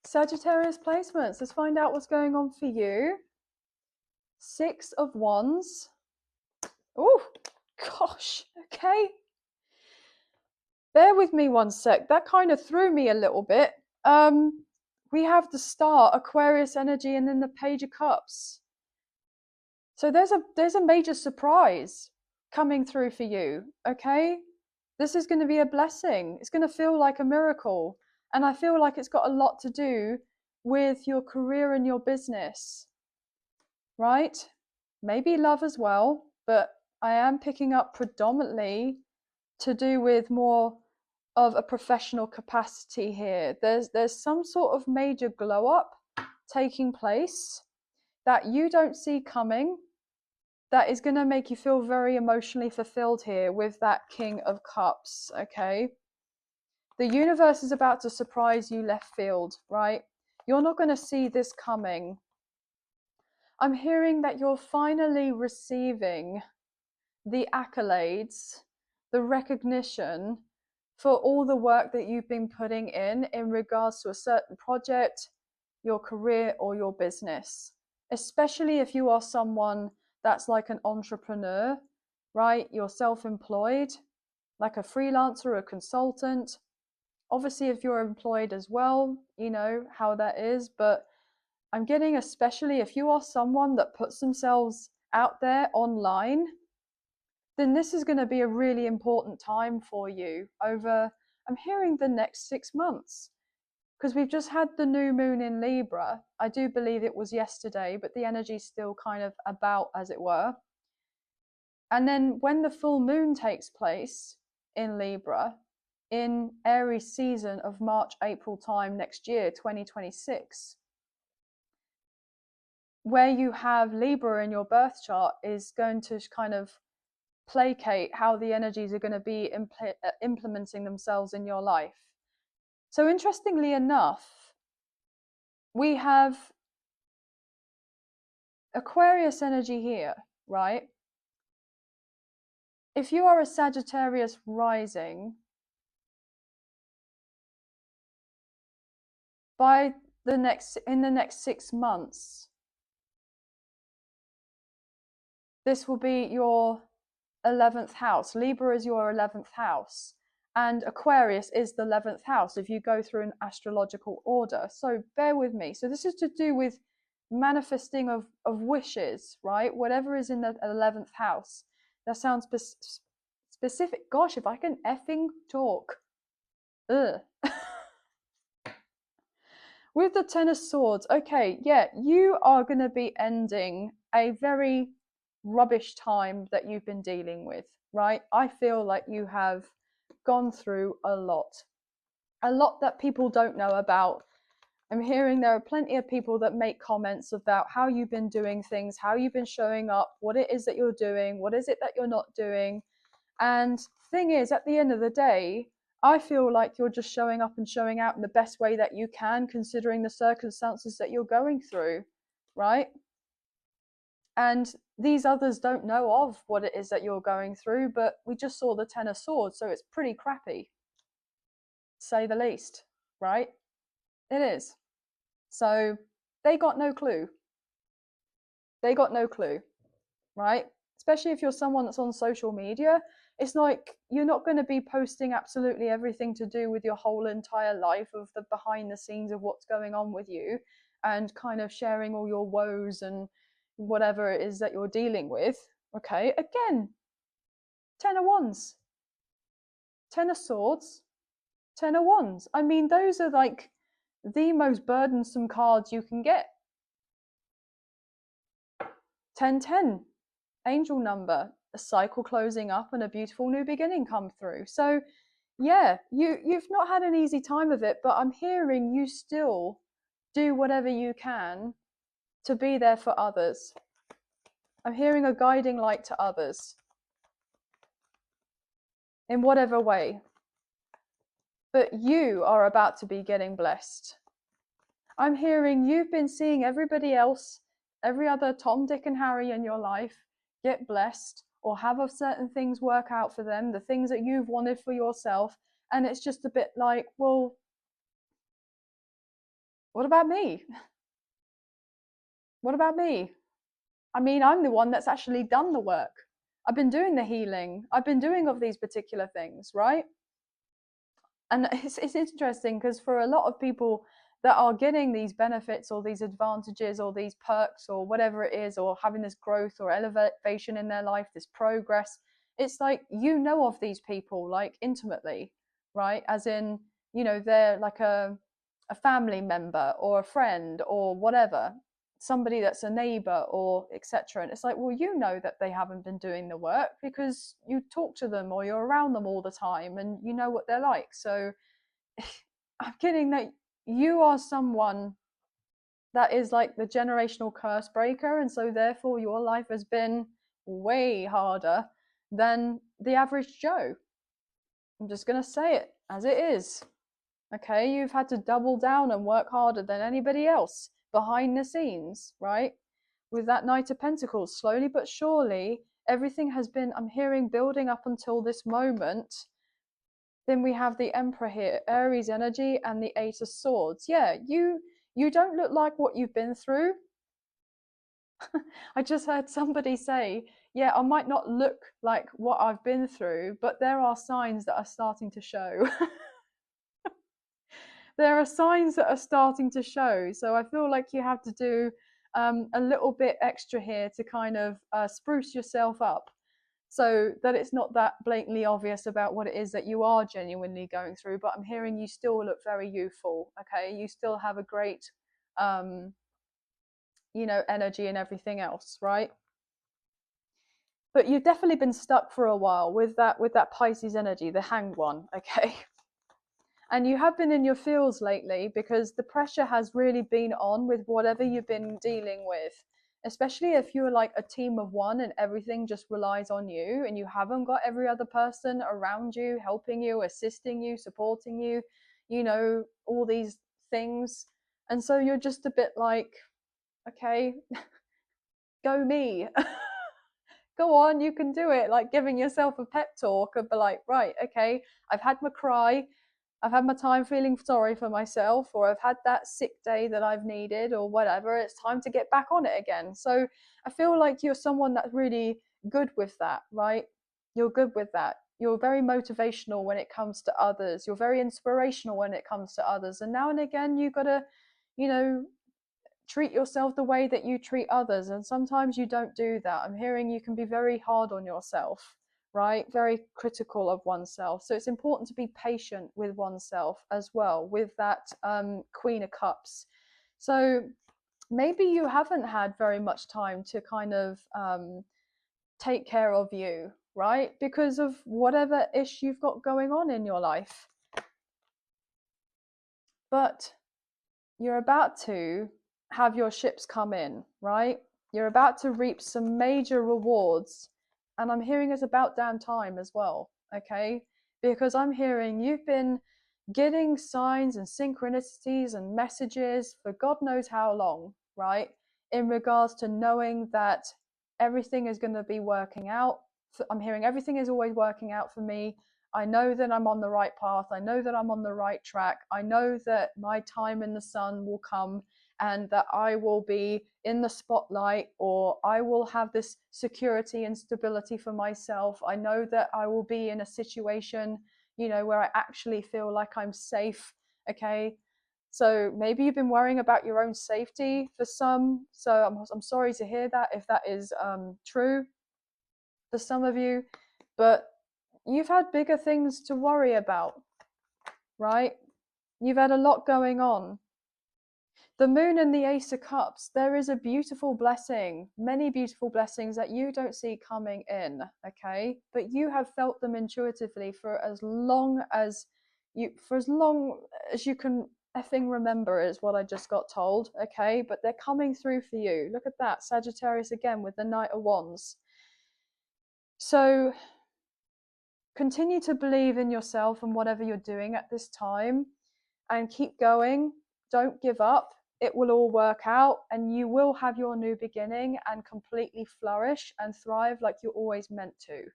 Sagittarius placements. Let's find out what's going on for you. 6 of Wands. Oh, gosh. Okay. Bear with me one sec. That kind of threw me a little bit. We have the Star, Aquarius energy, and then the Page of Cups. So there's a major surprise coming through for you, okay? This is going to be a blessing. It's going to feel like a miracle. And I feel like it's got a lot to do with your career and your business, right? Maybe love as well, but I am picking up predominantly to do with more of a professional capacity here. There's some sort of major glow up taking place that you don't see coming, that is going to make you feel very emotionally fulfilled here with that King of Cups, okay? The universe is about to surprise you left field, right? You're not going to see this coming. I'm hearing that you're finally receiving the accolades, the recognition for all the work that you've been putting in regards to a certain project, your career, or your business. Especially if you are someone that's like an entrepreneur, right? You're self-employed, like a freelancer or a consultant. Obviously, if you're employed as well, you know how that is. But I'm getting, especially if you are someone that puts themselves out there online, then this is going to be a really important time for you over, I'm hearing, the next 6 months. Because we've just had the new moon in Libra. I do believe it was yesterday, but the energy's still kind of about, as it were. And then when the full moon takes place in Libra, in Aries season of March, April time next year, 2026, where you have Libra in your birth chart is going to kind of placate how the energies are going to be implementing themselves in your life. So interestingly enough, we have Aquarius energy here, right? If you are a Sagittarius rising, in the next 6 months, this will be your 11th house. Libra is your 11th house, and Aquarius is the 11th house if you go through an astrological order. So bear with me. So this is to do with manifesting of wishes, right? Whatever is in the 11th house. That sounds specific. Gosh, if I can effing talk. Ugh. With the Ten of Swords, okay, yeah, you are going to be ending a very rubbish time that you've been dealing with, right? I feel like you have gone through a lot that people don't know about. I'm hearing there are plenty of people that make comments about how you've been doing things, how you've been showing up, what it is that you're doing, what is it that you're not doing. And thing is, at the end of the day, I feel like you're just showing up and showing out in the best way that you can, considering the circumstances that you're going through, right? And these others don't know of what it is that you're going through, but we just saw the Ten of Swords, so it's pretty crappy, to say the least, right? It is. So they got no clue. They got no clue, right? Especially if you're someone that's on social media, it's like you're not going to be posting absolutely everything to do with your whole entire life of the behind the scenes of what's going on with you and kind of sharing all your woes and whatever it is that you're dealing with. Okay, again, 10 of Wands, 10 of Swords, 10 of Wands. I mean, those are like the most burdensome cards you can get. 1010, angel number, a cycle closing up and a beautiful new beginning come through. So yeah, you've not had an easy time of it, but I'm hearing you still do whatever you can to be there for others. I'm hearing a guiding light to others in whatever way. But you are about to be getting blessed. I'm hearing you've been seeing everybody else, every other Tom, Dick, and Harry in your life get blessed or have certain things work out for them, the things that you've wanted for yourself. And it's just a bit like, well, What about me? What about me? I mean, I'm the one that's actually done the work. I've been doing the healing. I've been doing of these particular things, right? And it's interesting because for a lot of people that are getting these benefits or these advantages or these perks or whatever it is, or having this growth or elevation in their life, this progress, it's like, you know, of these people like intimately, right? As in, you know, they're like a family member or a friend or whatever, somebody that's a neighbor or etc. And it's like, well, you know that they haven't been doing the work because you talk to them or you're around them all the time and you know what they're like. So I'm kidding that you are someone that is like the generational curse breaker, and so therefore your life has been way harder than the average Joe. I'm just going to say it as it is. Okay, you've had to double down and work harder than anybody else behind the scenes, right? With that Knight of Pentacles, slowly but surely, everything has been, I'm hearing, building up until this moment. Then we have the Emperor here, Aries energy, and the Eight of Swords. Yeah, you don't look like what you've been through. I just heard somebody say, yeah, I might not look like what I've been through, but there are signs that are starting to show. There are signs that are starting to show. So I feel like you have to do a little bit extra here to kind of spruce yourself up, so that it's not that blatantly obvious about what it is that you are genuinely going through. But I'm hearing you still look very youthful. Okay, you still have a great you know, energy and everything else, right? But you've definitely been stuck for a while with that Pisces energy, the Hanged One. Okay. And you have been in your feels lately because the pressure has really been on with whatever you've been dealing with, especially if you're like a team of one and everything just relies on you and you haven't got every other person around you helping you, assisting you, supporting you, you know, all these things. And so you're just a bit like, okay, go me. Go on, you can do it. Like giving yourself a pep talk and be like, right, okay, I've had my cry, I've had my time feeling sorry for myself, or I've had that sick day that I've needed, or whatever. It's time to get back on it again. So I feel like you're someone that's really good with that, right? You're good with that. You're very motivational when it comes to others. You're very inspirational when it comes to others. And now and again, you got to, you know, treat yourself the way that you treat others. And sometimes you don't do that. I'm hearing you can be very hard on yourself, right? Very critical of oneself. So it's important to be patient with oneself as well, with that Queen of Cups. So maybe you haven't had very much time to kind of take care of you, right? Because of whatever issue you've got going on in your life. But you're about to have your ships come in, right? You're about to reap some major rewards. And I'm hearing it's about damn time as well, okay? Because I'm hearing you've been getting signs and synchronicities and messages for God knows how long, right? In regards to knowing that everything is going to be working out. I'm hearing everything is always working out for me. I know that I'm on the right path. I know that I'm on the right track. I know that my time in the sun will come and that I will be in the spotlight, or I will have this security and stability for myself. I know that I will be in a situation, you know, where I actually feel like I'm safe. Okay. So maybe you've been worrying about your own safety for some. So I'm sorry to hear that if that is true for some of you. But you've had bigger things to worry about, right? You've had a lot going on. The moon and the Ace of Cups, there is a beautiful blessing, many beautiful blessings that you don't see coming in, okay? But you have felt them intuitively for as long as you can effing remember, is what I just got told, okay? But they're coming through for you. Look at that, Sagittarius again with the Knight of Wands. So continue to believe in yourself and whatever you're doing at this time, and keep going. Don't give up. It will all work out and you will have your new beginning and completely flourish and thrive like you're always meant to.